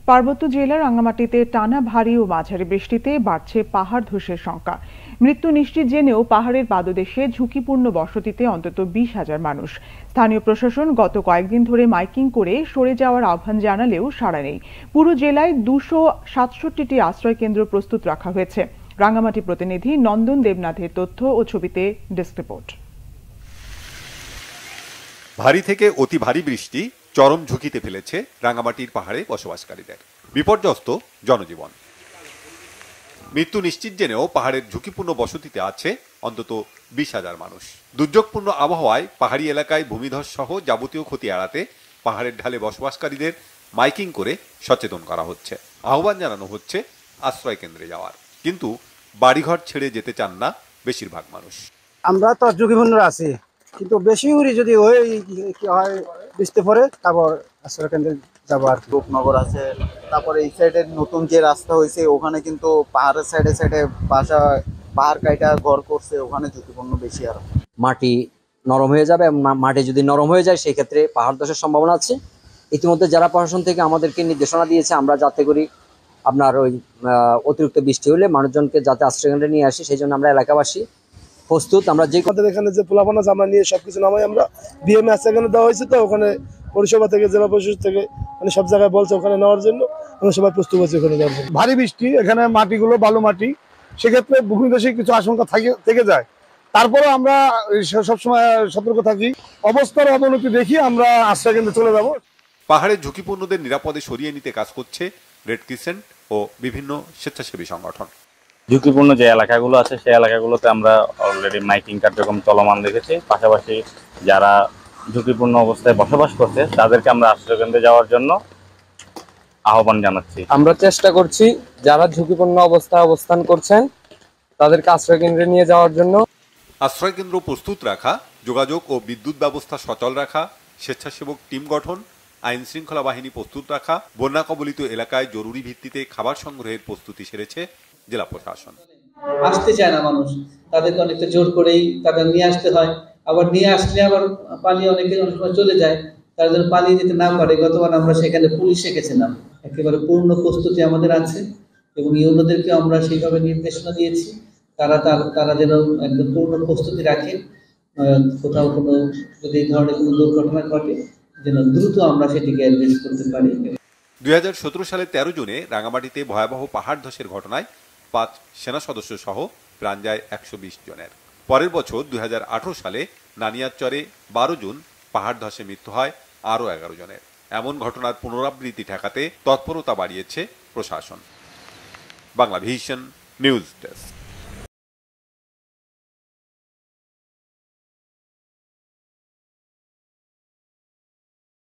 পার্বত্য জেলার রাঙ্গামাটিতে টানা ভারী ও মাঝারি বৃষ্টিতে বাড়ছে পাহাড় ধসের সংখ্যা। মৃত্যু নিশ্চিত জেনেও পাহাড়ের পাদদেশে ঝুঁকিপূর্ণ বসতিতে অন্তত 20,000 মানুষ। স্থানীয় প্রশাসন গত কয়েকদিন ধরে মাইকিং করে সরে যাওয়ার আহ্বান জানালেও সাড়া নেই। পুরো জেলায় 267টি আশ্রয় কেন্দ্র প্রস্তুত রাখা হয়েছে। রাঙ্গামাটি প্রতিনিধি নন্দন দেবনাথের তথ্য ও ছবিতে ডেস্ক রিপোর্ট। ভারী থেকে অতি ভারী বৃষ্টি চরম ঝুঁকিতে ফেলেছে রাঙ্গামাটির পাহাড়ে বসবাসকারীদের। বিপর্যস্ত জনজীবন। মৃত্যু নিশ্চিত জেনেও পাহাড়ের ঝুঁকিপূর্ণ বসতিতে আছে অন্তত 20,000 মানুষ। দুর্যোগপূর্ণ আবহাওয়ায় পাহাড়ি এলাকায় ভূমিধস সহ যাবতীয় ক্ষতি এড়াতে পাহাড়ের ঢালে বসবাসকারীদের মাইকিং করে সচেতন করা হচ্ছে। আহ্বান জানানো হচ্ছে আশ্রয় কেন্দ্রে যাওয়ার, কিন্তু বাড়িঘর ছেড়ে যেতে চান না বেশিরভাগ মানুষ। আমরা তো ঝুঁকিপূর্ণ আছি, কিন্তু বেশি যদি হয় বৃষ্টি পরে তারপর আশ্রয় কেন্দ্রে যাবো। আর রূপনগর আছে, তারপরে এই সাইডের নতুন যে রাস্তা হয়েছে ওখানে কিন্তু পাহাড়ের সাইডে সাইডে বাসা, পাহাড় কাইটা ঘর করছে, ওখানে ঝুঁকিপূর্ণ বেশি। আর মাটি নরম হয়ে যাবে, মাটি যদি নরম হয়ে যায় সেই ক্ষেত্রে পাহাড় ধসের সম্ভাবনা আছে। ইতিমধ্যে জেলা প্রশাসন থেকে আমাদেরকে নির্দেশনা দিয়েছে আমরা যাতে করি আপনার ওই অতিরিক্ত বৃষ্টি হলে মানুষজনকে যাতে আশ্রয় কেন্দ্রে নিয়ে আসি, সেই জন্য আমরা এলাকাবাসী প্রস্তুত। আমরা যে এখানে যে পোলাপান আছে আমরা নিয়ে সবকিছু নামাই, আমরা বিএমএ আশ্রয় কেন্দ্র দেওয়া হয়েছে, তো ওখানে পরিষেবা থেকে জেলা পরিষদ থেকে মানে সব জায়গায় বলছে ওখানে নেওয়ার জন্য, আমরা সবাই প্রস্তুত আছি ওখানে যাওয়ার জন্য। ভারী বৃষ্টি, এখানে মাটিগুলো বালু মাটি, সেক্ষেত্রে ভূমিধসের কিছু আশঙ্কা থেকে যায়। তারপরে আমরা সবসময় সতর্ক থাকি, অবস্থার অবনতি দেখি আমরা আশ্রয় কেন্দ্রে চলে যাব। পাহাড়ের ঝুঁকিপূর্ণদের নিরাপদে সরিয়ে নিতে কাজ করছে রেড ক্রিসেন্ট ও বিভিন্ন স্বেচ্ছাসেবী সংগঠন। ঝুঁকিপূর্ণ যে এলাকাগুলো আছে সেই এলাকাগুলোতে আমরা অলরেডি মাইকিং কার্যক্রম চলমান রেখেছি। পাশাপাশি যারা ঝুঁকিপূর্ণ অবস্থায় বসবাস করছে তাদেরকে আমরা আশ্রয় কেন্দ্রে যাওয়ার জন্য আহ্বান জানাচ্ছি। আমরা চেষ্টা করছি যারা ঝুঁকিপূর্ণ অবস্থায় অবস্থান করছেন তাদেরকে আশ্রয় কেন্দ্রে নিয়ে যাওয়ার জন্য। আশ্রয় কেন্দ্র প্রস্তুত রাখা, যোগাযোগ ও বিদ্যুৎ ব্যবস্থা সচল রাখা, স্বেচ্ছাসেবক টিম গঠন, আইন শৃঙ্খলা বাহিনী প্রস্তুত রাখা, বন্যা কবলিত এলাকায় জরুরি ভিত্তিতে খাবার সংগ্রহের প্রস্তুতি সেরেছে জেলা প্রশাসন। আসতে চায় না মানুষ, তাদেরকে অনেকটা জোর করেই তাদের নিয়ে আসতে হয়। আবার নিয়ে আসলে আবার পালিয়ে অনেক সময় চলে যায়, তারা যেন পালিয়ে যেতে না পারে। গতবার আমরা সেখানে পুলিশ রেখেছিলাম, একেবারে পূর্ণ প্রস্তুতি আমাদের আছে এবং ইউনোদেরকে আমরা সেইভাবে নির্দেশনা দিয়েছি তারা যেন একদম পূর্ণ প্রস্তুতি রাখে। কোথাও কোনো যদি এই ধরনের কোনো দুর্ঘটনা ঘটে যেন দ্রুত আমরা সেটিকে অ্যাড্রেস করতে পারি। 2017 সালের 13 জুনে রাঙ্গামাটিতে ভয়াবহ পাহাড় ধসের ঘটনায় 5 সেনা সদস্য সহ প্রাণ যায় 120 জনের। পরের বছর 2018 সালে নানিয়ারচরে 12 জুন পাহাড় ধসে মৃত্যু হয় আরও 11 জনের। এমন ঘটনার পুনরাবৃত্তি ঠেকাতে তৎপরতা বাড়িয়েছে প্রশাসন। Bangla vision news desk.